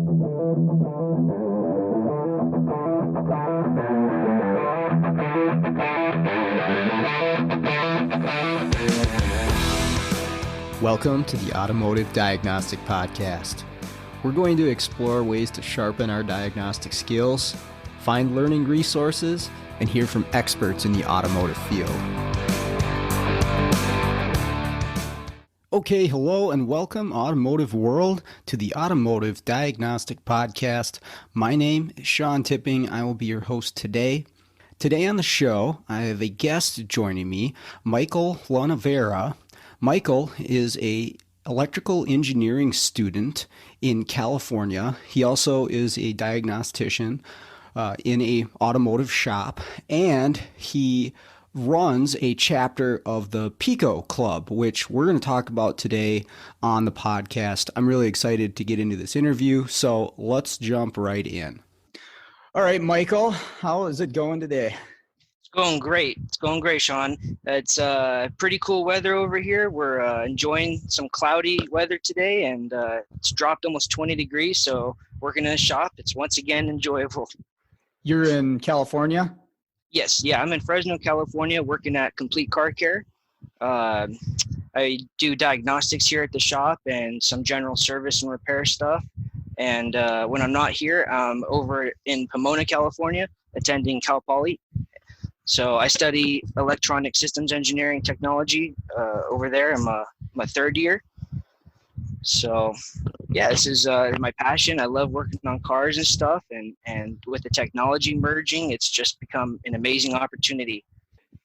Welcome to the Automotive Diagnostic Podcast. We're going to explore ways to sharpen our diagnostic skills, find learning resources, and hear from experts in the automotive field. Okay, hello and welcome, automotive world, to the Automotive Diagnostic Podcast. My name is Sean Tipping. I will be your host today. Today on the show, I have a guest joining me, Michael LaNovara. Michael is a electrical engineering student in California. He also is a diagnostician in a automotive shop, and he runs a chapter of the Pico Club, which we're going to talk about today on the podcast. I'm really excited to get into this interview, so let's jump right in. All right, Michael, how is it going today? It's going great, Sean. It's pretty cool weather over here. We're enjoying some cloudy weather today, and it's dropped almost 20 degrees. So working in a shop, it's once again enjoyable. You're in California? Yes, yeah, I'm in Fresno, California, working at Complete Car Care. I do diagnostics here at the shop and some general service and repair stuff. And when I'm not here, I'm over in Pomona, California, attending Cal Poly. So I study electronic systems engineering technology over there. I'm my third year. So yeah, this is my passion. I love working on cars and stuff. And with the technology merging, it's just become an amazing opportunity.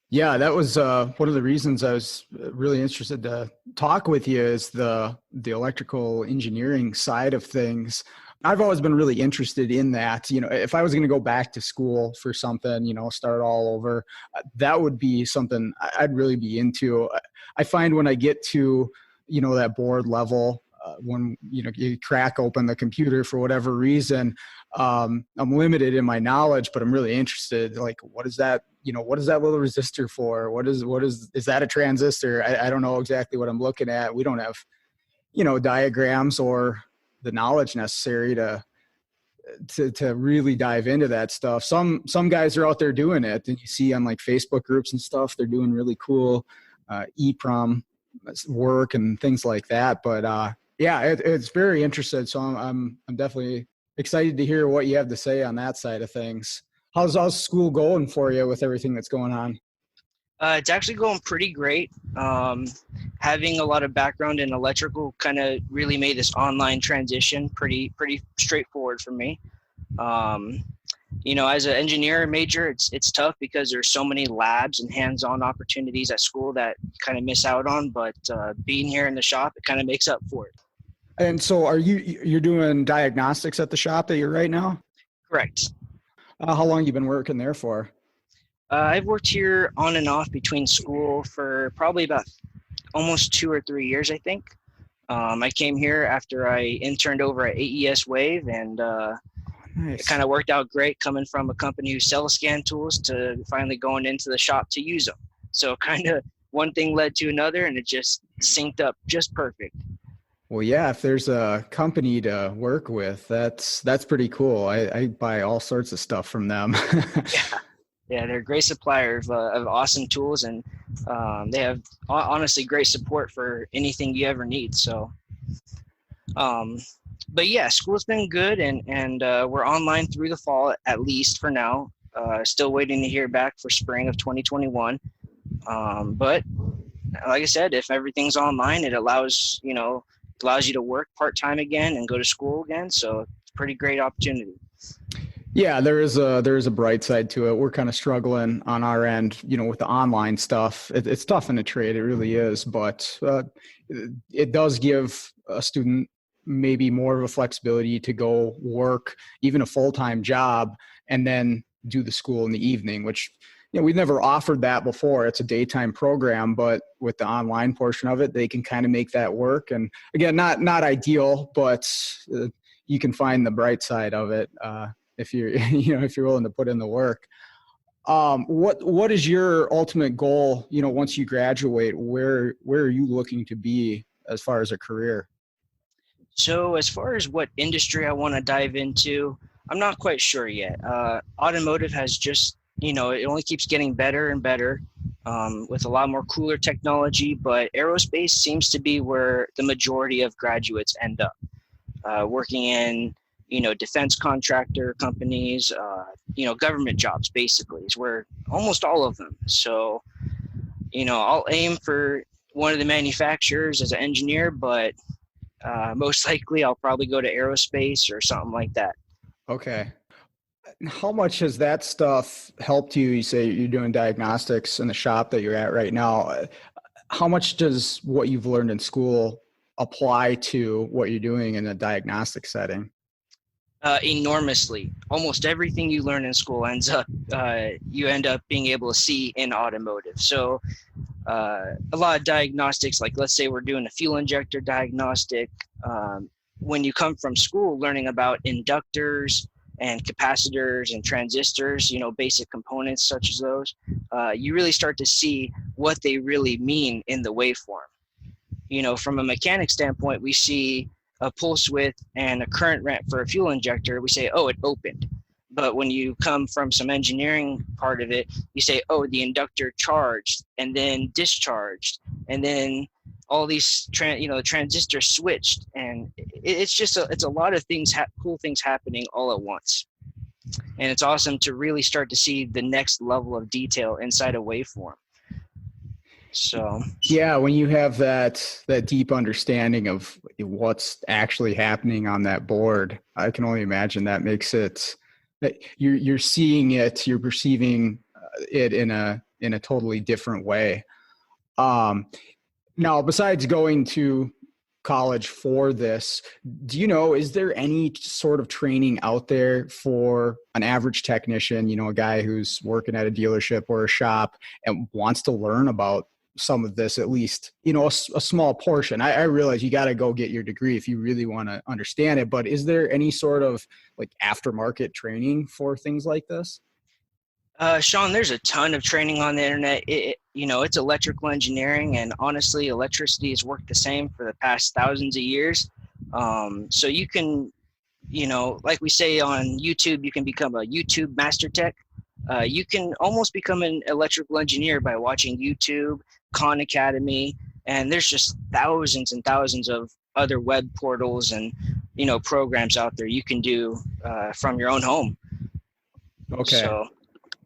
Yeah, that was one of the reasons I was really interested to talk with you is the electrical engineering side of things. I've always been really interested in that. You know, if I was going to go back to school for something, you know, start all over, that would be something I'd really be into. I find when I get to, you know, that board level, when, you know, you crack open the computer for whatever reason, I'm limited in my knowledge, but I'm really interested. Like, what is that? You know, what is that little resistor for? Is that a transistor? I don't know exactly what I'm looking at. We don't have, you know, diagrams or the knowledge necessary to really dive into that stuff. Some guys are out there doing it, and you see on like Facebook groups and stuff, they're doing really cool EEPROM work and things like that. But yeah, it's very interesting. So I'm definitely excited to hear what you have to say on that side of things. How's school going for you with everything that's going on? It's actually going pretty great. Having a lot of background in electrical kind of really made this online transition pretty straightforward for me. You know, as an engineer major, it's tough because there's so many labs and hands-on opportunities at school that you kind of miss out on. But being here in the shop, it kind of makes up for it. And so you're doing diagnostics at the shop that you're right now? Correct. How long you been working there for? I've worked here on and off between school for probably about almost 2 or 3 years, I think. I came here after I interned over at AES Wave, and Nice. It kind of worked out great coming from a company who sells scan tools to finally going into the shop to use them. So kind of one thing led to another, and it just synced up just perfect. Well, yeah, if there's a company to work with, that's pretty cool. I buy all sorts of stuff from them. Yeah, they're a great supplier of awesome tools, and they have honestly great support for anything you ever need. So, but yeah, school's been good, and we're online through the fall, at least for now. Still waiting to hear back for spring of 2021. But like I said, if everything's online, it allows you to work part-time again and go to school again. So it's a pretty great opportunity. Yeah, there is a bright side to it. We're kind of struggling on our end, you know, with the online stuff. It's tough in the trade, it really is, but it does give a student maybe more of a flexibility to go work even a full-time job and then do the school in the evening, which, you know, we've never offered that before. It's a daytime program, but with the online portion of it, they can kind of make that work. And again, not ideal, but you can find the bright side of it. If you're, if you're willing to put in the work. What is your ultimate goal? You know, once you graduate, where are you looking to be as far as a career? So as far as what industry I want to dive into, I'm not quite sure yet. Automotive has just, it only keeps getting better and better, with a lot more cooler technology, but aerospace seems to be where the majority of graduates end up, working in, defense contractor companies, government jobs basically is where almost all of them. So, I'll aim for one of the manufacturers as an engineer, but most likely I'll probably go to aerospace or something like that. Okay. How much has that stuff helped you? You say you're doing diagnostics in the shop that you're at right now. How much does what you've learned in school apply to what you're doing in a diagnostic setting? Enormously. Almost everything you learn in school you end up being able to see in automotive. So a lot of diagnostics, like let's say we're doing a fuel injector diagnostic. When you come from school learning about inductors and capacitors and transistors, basic components such as those, you really start to see what they really mean in the waveform. From a mechanic standpoint, we see a pulse width and a current ramp for a fuel injector. We say, oh, it opened. But when you come from some engineering part of it, you say, oh, the inductor charged and then discharged, and then all these the transistors switched, and it's a lot of things, cool things happening all at once. And it's awesome to really start to see the next level of detail inside a waveform. So yeah, when you have that deep understanding of what's actually happening on that board, I can only imagine that makes it that you're seeing it, you're perceiving it in a totally different way. Now, besides going to college for this, do you know, is there any sort of training out there for an average technician, a guy who's working at a dealership or a shop and wants to learn about some of this, at least, a small portion? I realize you got to go get your degree if you really want to understand it, but is there any sort of like aftermarket training for things like this? Sean, there's a ton of training on the internet. It's electrical engineering, and honestly, electricity has worked the same for the past thousands of years. So you can, like we say on YouTube, you can become a YouTube master tech. You can almost become an electrical engineer by watching YouTube, Khan Academy, and there's just thousands and thousands of other web portals and, programs out there you can do from your own home. Okay. So,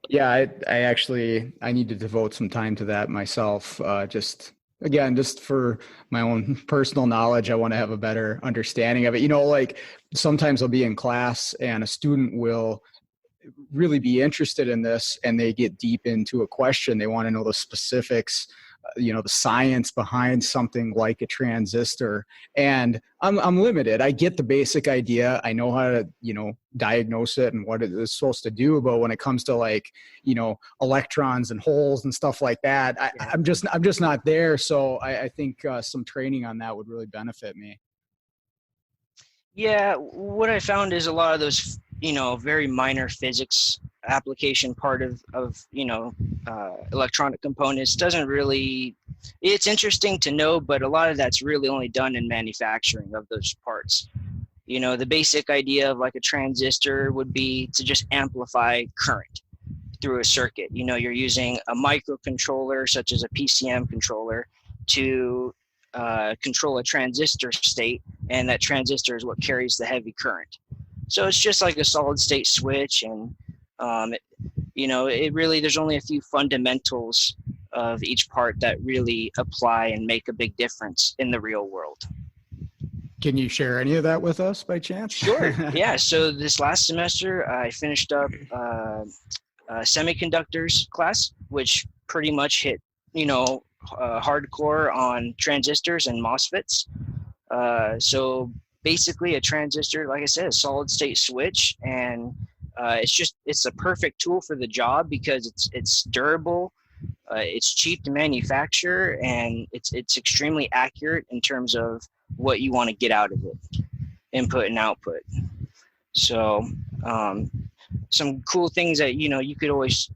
yeah, I need to devote some time to that myself. Just for my own personal knowledge, I want to have a better understanding of it. Like sometimes I'll be in class and a student will really be interested in this and they get deep into a question. They want to know the specifics, the science behind something like a transistor. And I'm limited. I get the basic idea. I know how to, diagnose it and what it is supposed to do. But when it comes to like, electrons and holes and stuff like that, I'm just not there. So I think some training on that would really benefit me. yeah, what I found is a lot of those, very minor physics application part of electronic components doesn't really, it's interesting to know, but a lot of that's really only done in manufacturing of those parts. The basic idea of like a transistor would be to just amplify current through a circuit. You're using a microcontroller such as a PCM controller to control a transistor state, and that transistor is what carries the heavy current. So it's just like a solid state switch, and it really, there's only a few fundamentals of each part that really apply and make a big difference in the real world. Can you share any of that with us by chance? Sure. Yeah. So this last semester, I finished up semiconductors class, which pretty much hit, hardcore on transistors and MOSFETs. So basically a transistor, like I said, a solid state switch, and it's a perfect tool for the job because it's durable, it's cheap to manufacture, and it's extremely accurate in terms of what you want to get out of it, input and output. So some cool things that you could always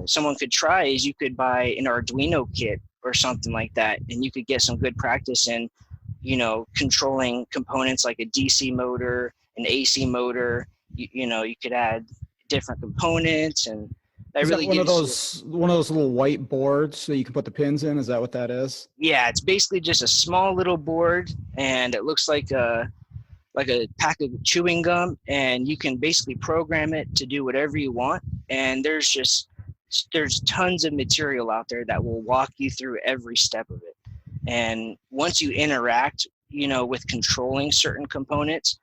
someone could try is you could buy an Arduino kit or something like that, and you could get some good practice in controlling components like a DC motor, an AC motor. You could add different components, and that Is that really gives you. one of those little white boards that you can put the pins in? Is that what that is? Yeah, it's basically just a small little board, and it looks like a pack of chewing gum, and you can basically program it to do whatever you want. And there's tons of material out there that will walk you through every step of it. And once you interact, with controlling certain components,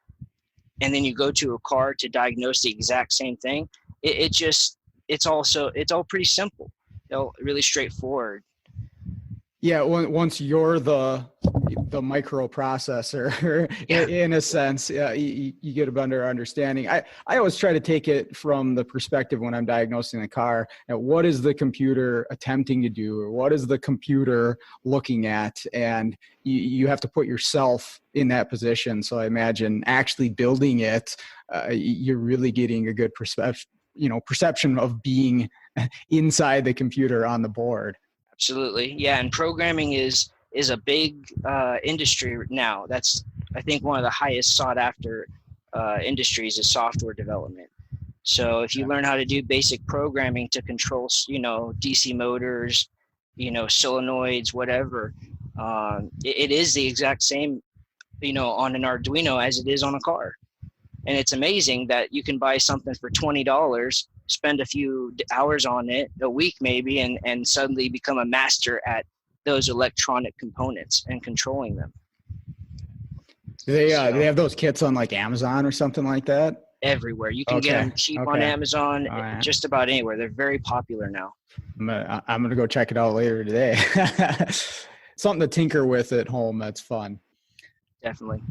and then you go to a car to diagnose the exact same thing, it's all pretty simple, really straightforward. Yeah, once you're the microprocessor, Yeah. in a sense, you get a better understanding. I always try to take it from the perspective when I'm diagnosing the car. What is the computer attempting to do, or what is the computer looking at? And you have to put yourself in that position. So I imagine actually building it, you're really getting a good perception of being inside the computer on the board. Absolutely. Yeah. And programming is a big industry now. That's, I think, one of the highest sought after industries is software development. So if you learn how to do basic programming to control, DC motors, solenoids, whatever, it is the exact same, on an Arduino as it is on a car. And it's amazing that you can buy something for $20, spend a few hours on it, a week maybe, and suddenly become a master at those electronic components and controlling them. Do they have those kits on like Amazon or something like that? Everywhere. You can get them cheap on Amazon, just about anywhere. They're very popular now. I'm gonna go check it out later today. Something to tinker with at home. That's fun. Definitely.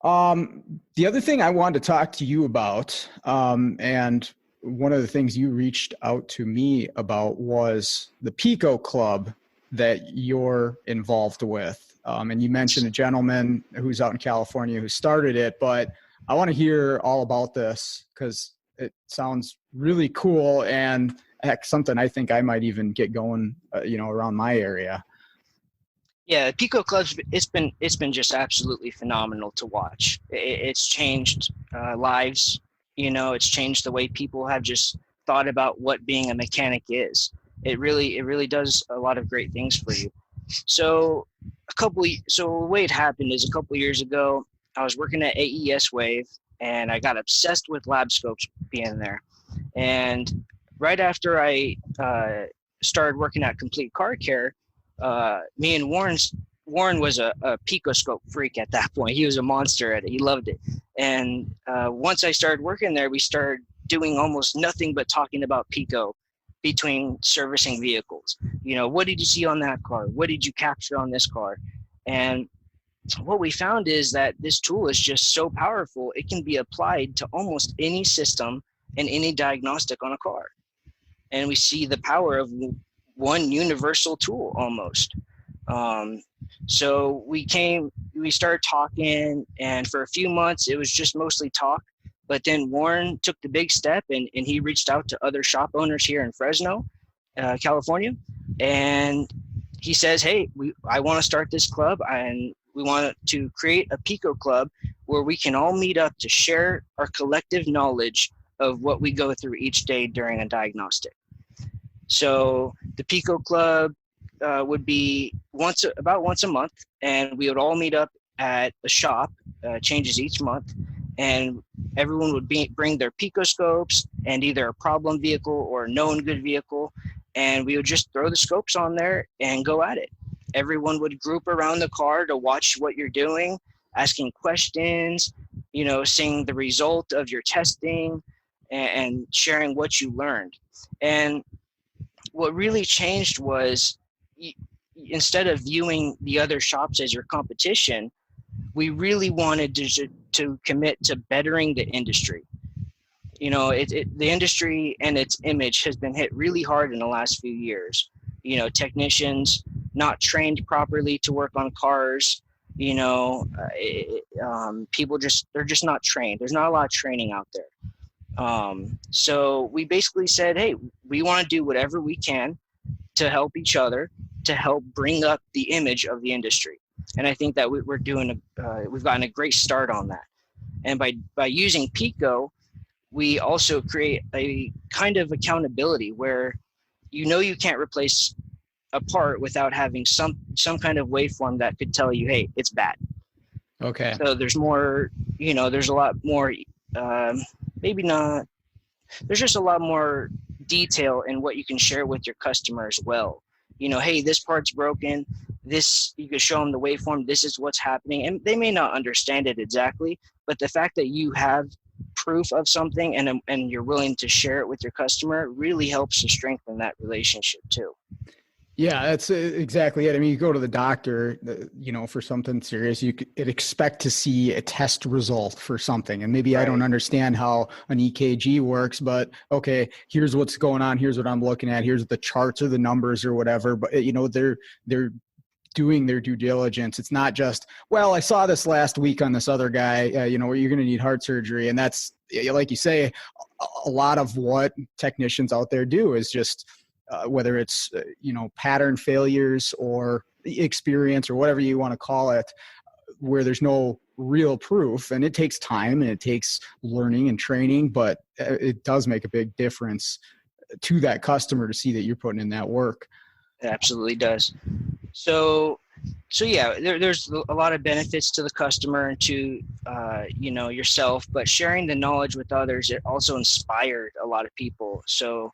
The other thing I wanted to talk to you about, and one of the things you reached out to me about, was the Pico Club that you're involved with. And you mentioned a gentleman who's out in California who started it, but I want to hear all about this because it sounds really cool, and heck, something I think I might even get going, around my area. Yeah, Pico Clubs, it's been just absolutely phenomenal to watch. It's changed lives. It's changed the way people have just thought about what being a mechanic is. It really does a lot of great things for you. So the way it happened is a couple of years ago, I was working at AES Wave, and I got obsessed with lab scopes being there. And right after I started working at Complete Car Care, me and Warren was a Pico scope freak at that point. He was a monster at it. He loved it. And once I started working there, we started doing almost nothing but talking about Pico between servicing vehicles. What did you see on that car? What did you capture on this car? And what we found is that this tool is just so powerful. It can be applied to almost any system and any diagnostic on a car. And we see the power of one universal tool almost. So we started talking, and for a few months it was just mostly talk. But then Warren took the big step, and he reached out to other shop owners here in Fresno, California. And he says, hey, I want to start this club, and we want to create a Pico Club where we can all meet up to share our collective knowledge of what we go through each day during a diagnostic. So the Pico Club would be about once a month, and we would all meet up at a shop, changes each month, and everyone would bring their Pico scopes and either a problem vehicle or a known good vehicle, and we would just throw the scopes on there and go at it. Everyone would group around the car to watch what you're doing, asking questions, seeing the result of your testing, and sharing what you learned. And what really changed was, instead of viewing the other shops as your competition, we really wanted to commit to bettering the industry. The industry and its image has been hit really hard in the last few years. Technicians not trained properly to work on cars. People they're just not trained. There's not a lot of training out there. So we basically said, hey, we want to do whatever we can to help each other, to help bring up the image of the industry. And I think that we've gotten a great start on that. And by using Pico, we also create a kind of accountability where you can't replace a part without having some kind of waveform that could tell you, hey, it's bad. Okay. So there's more, there's a lot more, maybe not, there's just a lot more detail in what you can share with your customer as well. Hey, this part's broken. This, you can show them the waveform. This is what's happening. And they may not understand it exactly, but the fact that you have proof of something and you're willing to share it with your customer really helps to strengthen that relationship too. Yeah, that's exactly it. I mean, you go to the doctor, for something serious, you could expect to see a test result for something. And maybe I don't understand how an EKG works, but okay, here's what's going on. Here's what I'm looking at. Here's the charts or the numbers or whatever. But, they're doing their due diligence. It's not just, well, I saw this last week on this other guy, you're going to need heart surgery. And that's, like you say, a lot of what technicians out there do is just, whether it's, pattern failures or experience or whatever you want to call it, where there's no real proof, and it takes time and it takes learning and training, but it does make a big difference to that customer to see that you're putting in that work. It absolutely does. So yeah, there's a lot of benefits to the customer and to, yourself, but sharing the knowledge with others, it also inspired a lot of people. So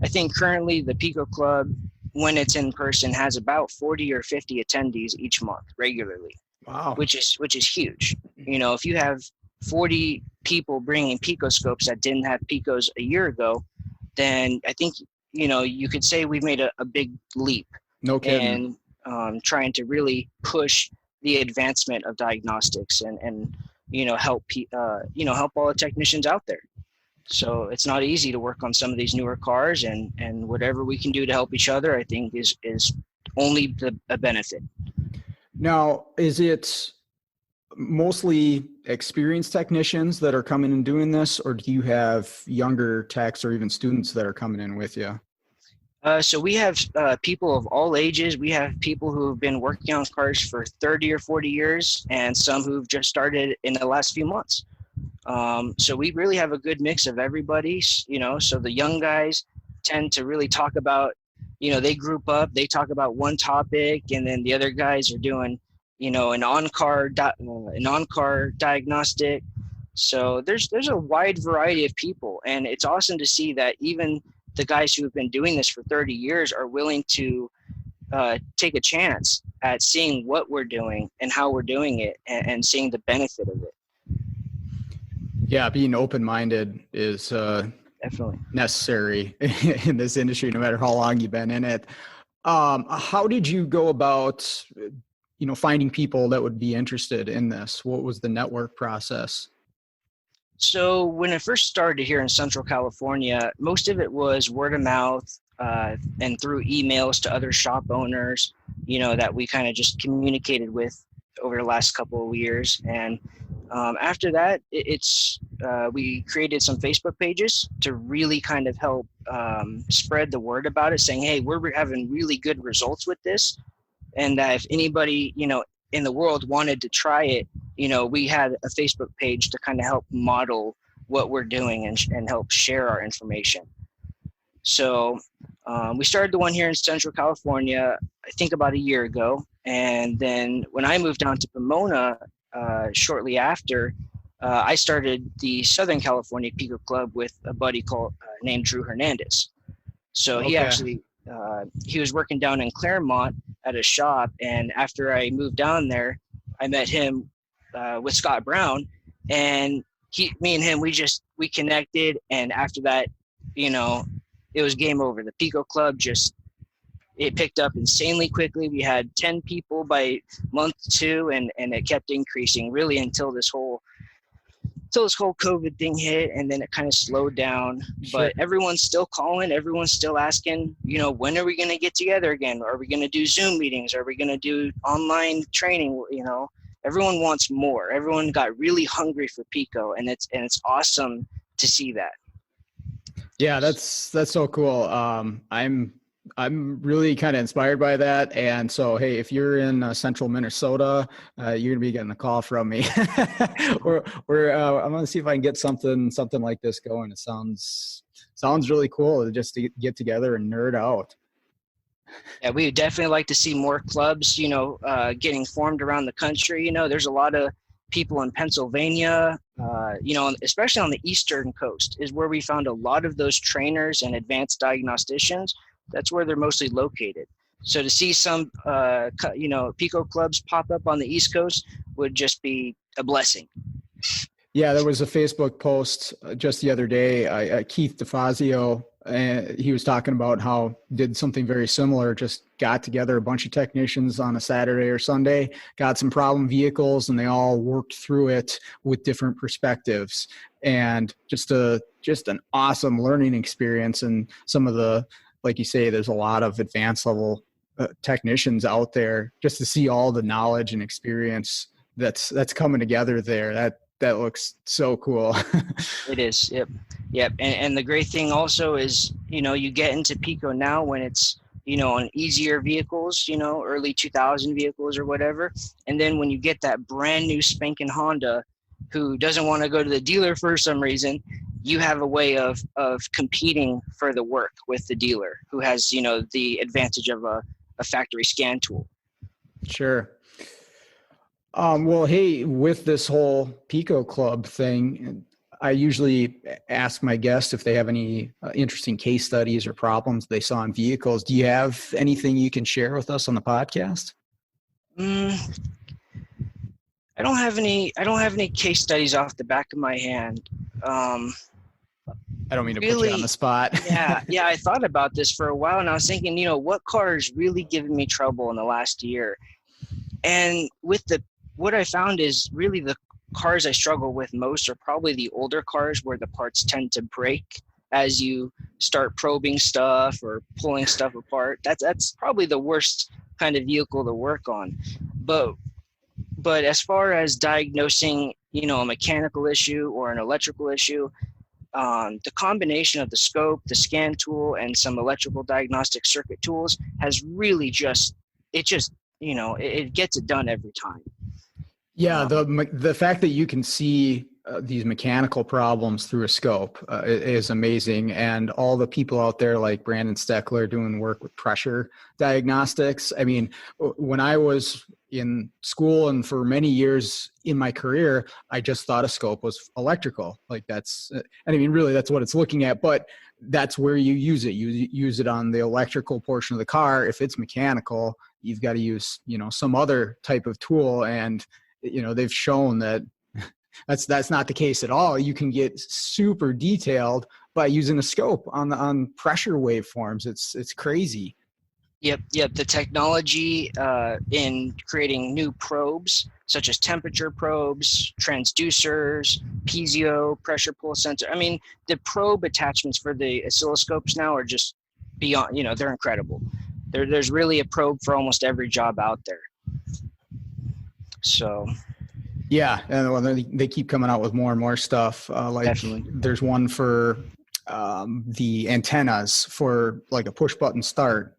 I think currently the Pico Club, when it's in person, has about 40 or 50 attendees each month regularly. Wow. Which is huge. If you have 40 people bringing Pico scopes that didn't have Picos a year ago, then I think, you could say we've made a big leap. No kidding. And trying to really push the advancement of diagnostics and help all the technicians out there. So it's not easy to work on some of these newer cars, and whatever we can do to help each other, I think is only a benefit. Now, is it mostly experienced technicians that are coming and doing this, or do you have younger techs or even students that are coming in with you? So we have people of all ages. We have people who've been working on cars for 30 or 40 years, and some who've just started in the last few months. So we really have a good mix of everybody, so the young guys tend to really talk about, they group up, they talk about one topic, and then the other guys are doing, an on-car diagnostic. So there's a wide variety of people, and it's awesome to see that even the guys who have been doing this for 30 years are willing to take a chance at seeing what we're doing and how we're doing it, and seeing the benefit of it. Yeah, being open-minded is definitely necessary in this industry, no matter how long you've been in it. How did you go about, finding people that would be interested in this? What was the network process? So when I first started here in Central California, most of it was word of mouth and through emails to other shop owners, that we kind of just communicated with over the last couple of years. And after that, we created some Facebook pages to really kind of help spread the word about it, saying, hey, we're having really good results with this. And that if anybody, in the world wanted to try it, we had a Facebook page to kind of help model what we're doing and help share our information. So we started the one here in Central California, I think about a year ago. And then when I moved down to Pomona shortly after, I started the Southern California Pico Club with a buddy named Drew Hernandez. So Okay. He actually, he was working down in Claremont at a shop. And after I moved down there, I met him with Scott Brown, and me and him, we connected. And after that, it was game over. The Pico Club it picked up insanely quickly. We had 10 people by month 2, and it kept increasing really until this whole COVID thing hit, and then it kind of slowed down. Sure. But everyone's still calling, everyone's still asking, when are we going to get together again? Are we going to do Zoom meetings? Are we going to do online training? Everyone wants more. Everyone got really hungry for Pico, and it's awesome to see that. Yeah, that's so cool. I'm I'm really kind of inspired by that. And so, hey, if you're in central Minnesota, you're gonna be getting a call from me. I'm gonna see if I can get something like this going. It sounds really cool just to get together and nerd out. Yeah, we would definitely like to see more clubs, getting formed around the country. There's a lot of people in Pennsylvania, especially on the eastern coast is where we found a lot of those trainers and advanced diagnosticians. That's where they're mostly located. So to see some, Pico clubs pop up on the East Coast would just be a blessing. Yeah, there was a Facebook post just the other day. Keith DeFazio, he was talking about how did something very similar. Just got together a bunch of technicians on a Saturday or Sunday, got some problem vehicles, and they all worked through it with different perspectives. And just an awesome learning experience. And some of the, like you say, there's a lot of advanced level technicians out there. Just to see all the knowledge and experience that's coming together there. That looks so cool. It is. Yep. And the great thing also is, you get into Pico now when it's, on easier vehicles, early 2000 vehicles or whatever. And then when you get that brand new spanking Honda who doesn't want to go to the dealer for some reason, you have a way of competing for the work with the dealer who has, the advantage of a factory scan tool. Sure. Well, hey, with this whole Pico Club thing, I usually ask my guests if they have any interesting case studies or problems they saw in vehicles. Do you have anything you can share with us on the podcast? I don't have any case studies off the back of my hand. I don't mean to put you on the spot. yeah, I thought about this for a while, and I was thinking, what car is really giving me trouble in the last year? And what I found is really the cars I struggle with most are probably the older cars where the parts tend to break as you start probing stuff or pulling stuff apart. That's probably the worst kind of vehicle to work on. But as far as diagnosing, a mechanical issue or an electrical issue, the combination of the scope, the scan tool, and some electrical diagnostic circuit tools has really it gets it done every time. Yeah, the fact that you can see these mechanical problems through a scope is amazing. And all the people out there like Brandon Steckler doing work with pressure diagnostics. I mean, when I was in school and for many years in my career, I just thought a scope was electrical. Like really that's what it's looking at, but that's where you use it. You use it on the electrical portion of the car. If it's mechanical, you've got to use, some other type of tool. And they've shown that that's not the case at all. You can get super detailed by using a scope on pressure waveforms. It's crazy. Yep. The technology in creating new probes, such as temperature probes, transducers, piezo, pressure pulse sensor. I mean, the probe attachments for the oscilloscopes now are just beyond, they're incredible. There's really a probe for almost every job out there. So. Yeah, and they keep coming out with more and more stuff. Definitely. There's one for the antennas for like a push button start.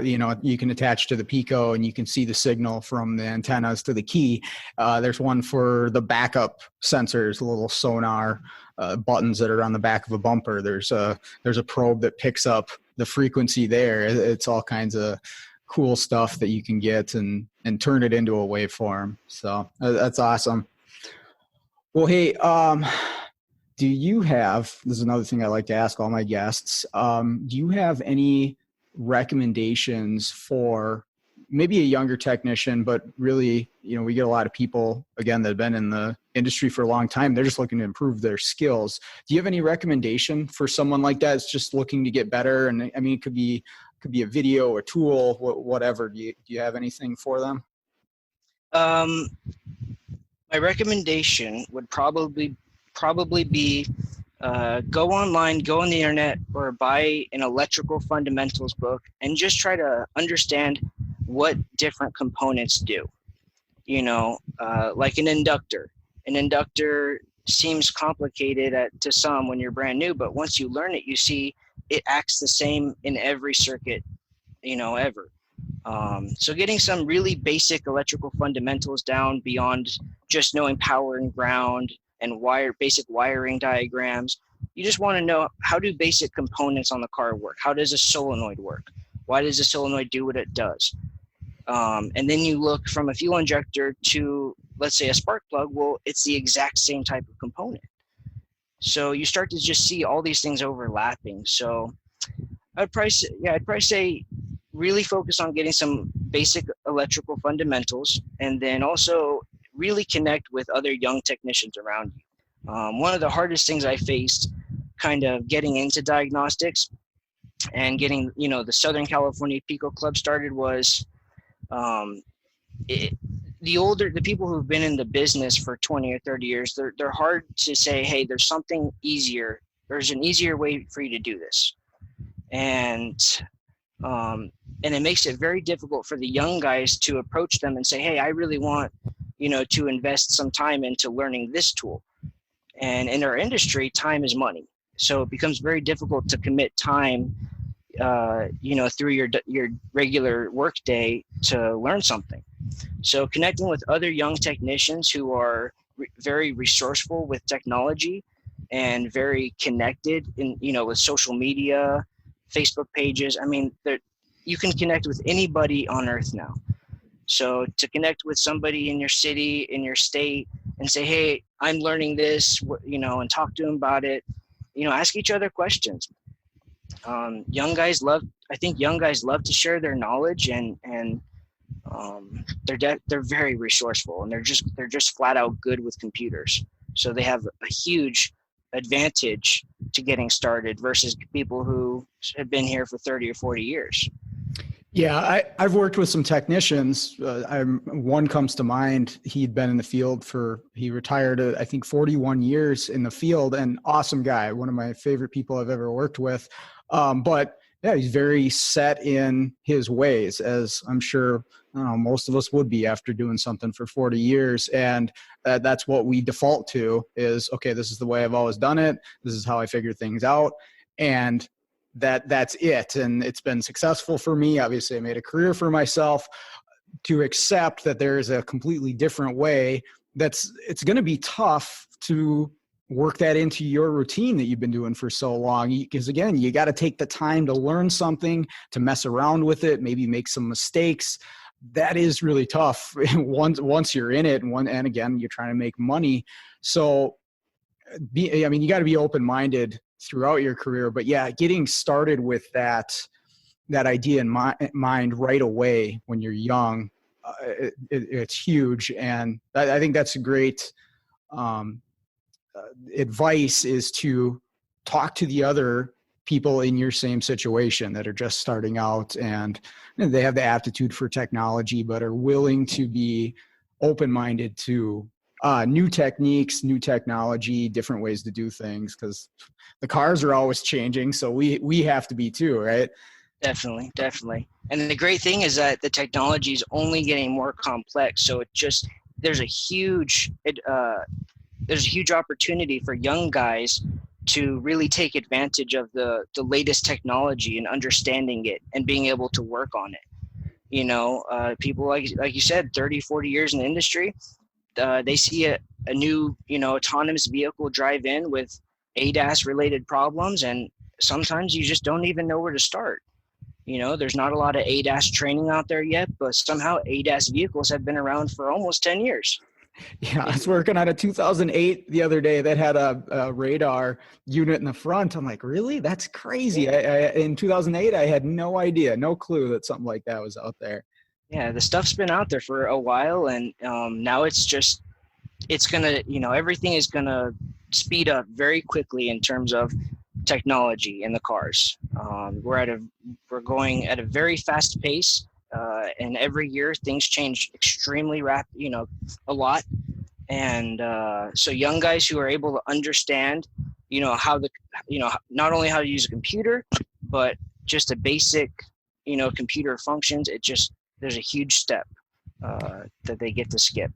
You can attach to the Pico and you can see the signal from the antennas to the key. There's one for the backup sensors, the little sonar buttons that are on the back of a bumper. There's a probe that picks up the frequency there. It's all kinds of cool stuff that you can get and turn it into a waveform. So that's awesome. Well, hey, do you have, this is another thing I like to ask all my guests, do you have any recommendations for maybe a younger technician, but really, we get a lot of people, again, that have been in the industry for a long time. They're just looking to improve their skills. Do you have any recommendation for someone like that that's just looking to get better? And I mean, it could be a video, a tool, whatever. Do you have anything for them? My recommendation would probably be go online, go on the internet, or buy an electrical fundamentals book and just try to understand what different components do. Like an inductor. An inductor seems complicated to some when you're brand new, but once you learn it, you see it acts the same in every circuit ever. So getting some really basic electrical fundamentals down beyond just knowing power and ground and basic wiring diagrams. You just want to know, how do basic components on the car work? How does a solenoid work? Why does a solenoid do what it does? And then you look from a fuel injector to, let's say, a spark plug. Well, it's the exact same type of component. So you start to just see all these things overlapping. So I'd probably say really focus on getting some basic electrical fundamentals, and then also really connect with other young technicians around you. One of the hardest things I faced kind of getting into diagnostics and getting, the Southern California Pico Club started was the people who've been in the business for 20 or 30 years, they're hard to say, hey, there's something easier. There's an easier way for you to do this. And it makes it very difficult for the young guys to approach them and say, hey, I really want, to invest some time into learning this tool. And in our industry, time is money. So it becomes very difficult to commit time, through your regular workday to learn something. So connecting with other young technicians who are very resourceful with technology and very connected with social media, Facebook pages. I mean, you can connect with anybody on earth now. So to connect with somebody in your city, in your state, and say, hey, I'm learning this, and talk to them about it, ask each other questions. Young guys love to share their knowledge, and they're very resourceful, and they're just flat out good with computers. So they have a huge advantage to getting started versus people who have been here for 30 or 40 years. Yeah, I've worked with some technicians. One comes to mind. He'd been in the field he retired, I think, 41 years in the field, and awesome guy, one of my favorite people I've ever worked with. But yeah, he's very set in his ways, as I'm sure most of us would be after doing something for 40 years. And that's what we default to is, okay, this is the way I've always done it. This is how I figure things out. And that's it. And it's been successful for me. Obviously, I made a career for myself. To accept that there is a completely different way, it's going to be tough to work that into your routine that you've been doing for so long. Because again, you got to take the time to learn something, to mess around with it, maybe make some mistakes. That is really tough once you're in it. And again, you're trying to make money. So you got to be open-minded throughout your career, but yeah, getting started with that idea in mind right away when you're young, it's huge. And I think that's a great advice, is to talk to the other people in your same situation that are just starting out, and they have the aptitude for technology, but are willing to be open-minded to new techniques, new technology, different ways to do things, because the cars are always changing. So we have to be too, right? Definitely. And the great thing is that the technology is only getting more complex. So there's a huge opportunity for young guys to really take advantage of the latest technology and understanding it and being able to work on it. People like you said, 30, 40 years in the industry, they see a new, autonomous vehicle drive in with ADAS related problems, and sometimes you just don't even know where to start. There's not a lot of ADAS training out there yet, but somehow ADAS vehicles have been around for almost 10 years. Yeah, I was working on a 2008 the other day that had a radar unit in the front. I'm like, really? That's crazy. In 2008, I had no idea, no clue that something like that was out there. Yeah, the stuff's been out there for a while, and now everything is gonna speed up very quickly in terms of technology in the cars. We're going at a very fast pace, and every year things change extremely rapid, a lot. And so young guys who are able to understand, not only how to use a computer, but just a basic, computer functions, there's a huge step that they get to skip.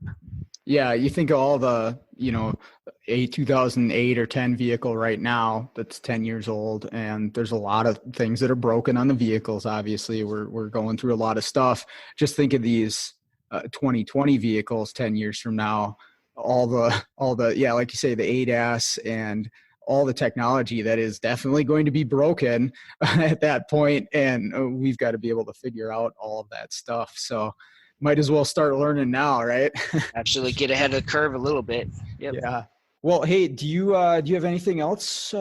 Yeah, you think of all the a 2008 or 10 vehicle right now that's 10 years old, and there's a lot of things that are broken on the vehicles. Obviously, we're going through a lot of stuff. Just think of these 2020 vehicles 10 years from now, all the yeah, like you say, the ADAS and all the technology that is definitely going to be broken at that point, and we've got to be able to figure out all of that stuff. So might as well start learning now, right? Absolutely, get ahead of the curve a little bit. Yep. Yeah. Well, hey, do you have anything else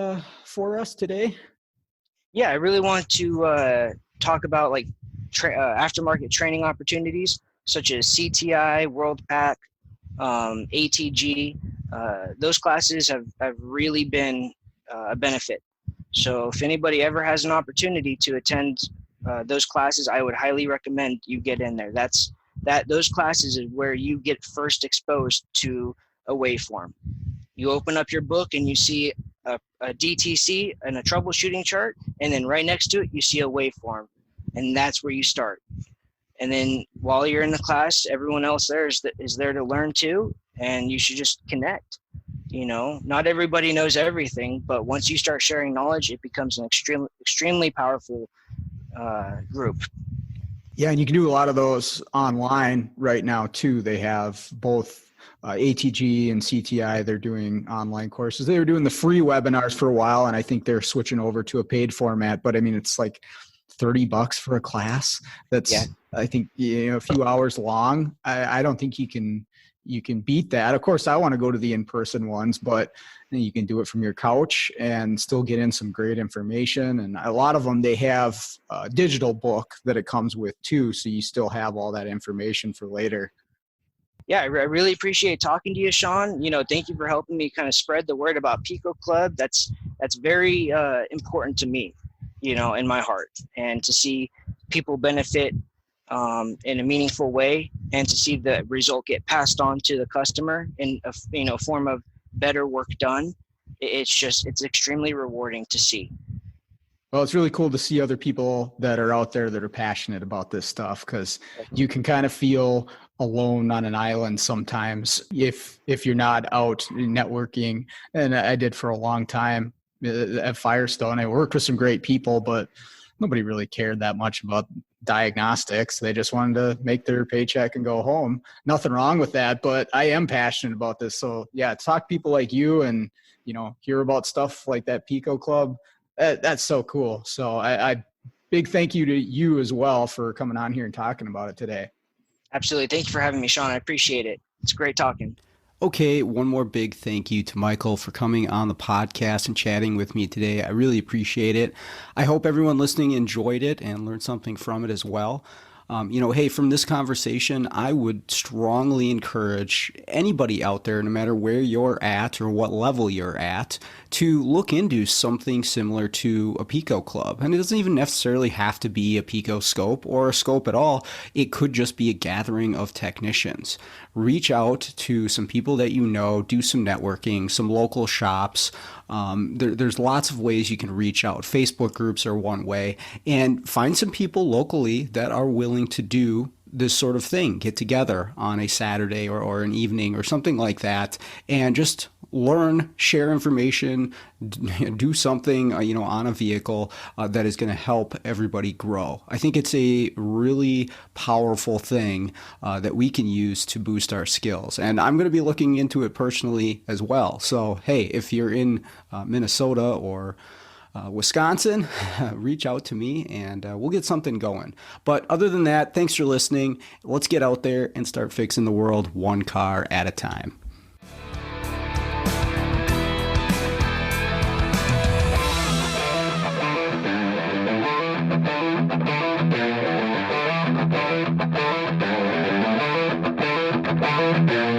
for us today? Yeah, I really want to talk about like aftermarket training opportunities such as CTI, WorldPAC, ATG. Those classes have really been a benefit. So if anybody ever has an opportunity to attend those classes, I would highly recommend you get in there. Those classes is where you get first exposed to a waveform. You open up your book and you see a DTC and a troubleshooting chart, and then right next to it you see a waveform, and that's where you start. And then while you're in the class, everyone else there is there to learn too, and you should just connect. Not everybody knows everything, but once you start sharing knowledge, it becomes an extremely powerful group. Yeah, and you can do a lot of those online right now too. They have both ATG and CTI. They're doing online courses. They were doing the free webinars for a while, and I think they're switching over to a paid format. But I mean, it's like $30 for a class. That's, yeah. I think, a few hours long. I don't think you can beat that. Of course, I want to go to the in-person ones, but you can do it from your couch and still get in some great information. And a lot of them, they have a digital book that it comes with too, so you still have all that information for later. Yeah, I really appreciate talking to you, Sean. Thank you for helping me kind of spread the word about Pico Club. That's very important to me, in my heart, and to see people benefit in a meaningful way, and to see the result get passed on to the customer in a form of better work done. It's extremely rewarding to see. Well, it's really cool to see other people that are out there that are passionate about this stuff, because you can kind of feel alone on an island sometimes if you're not out networking. And I did for a long time at Firestone. I worked with some great people, but nobody really cared that much about diagnostics. They just wanted to make their paycheck and go home. Nothing wrong with that, but I am passionate about this. So yeah, talk to people like you and, hear about stuff like that Pico Club. That's so cool. So I big thank you to you as well for coming on here and talking about it today. Absolutely. Thank you for having me, Sean. I appreciate it. It's great talking. Okay, one more big thank you to Michael for coming on the podcast and chatting with me today. I really appreciate it. I hope everyone listening enjoyed it and learned something from it as well. Hey, from this conversation, I would strongly encourage anybody out there, no matter where you're at or what level you're at, to look into something similar to a Pico Club. And it doesn't even necessarily have to be a Pico scope or a scope at all. It could just be a gathering of technicians. Reach out to some people that you know, do some networking, some local shops. There's lots of ways you can reach out. Facebook groups are one way, and find some people locally that are willing to do this sort of thing, get together on a Saturday or an evening or something like that, and just learn, share information, do something, on a vehicle that is going to help everybody grow. I think it's a really powerful thing that we can use to boost our skills. And I'm going to be looking into it personally as well. So, hey, if you're in Minnesota or Wisconsin, reach out to me and we'll get something going. But other than that, thanks for listening. Let's get out there and start fixing the world one car at a time. Yeah.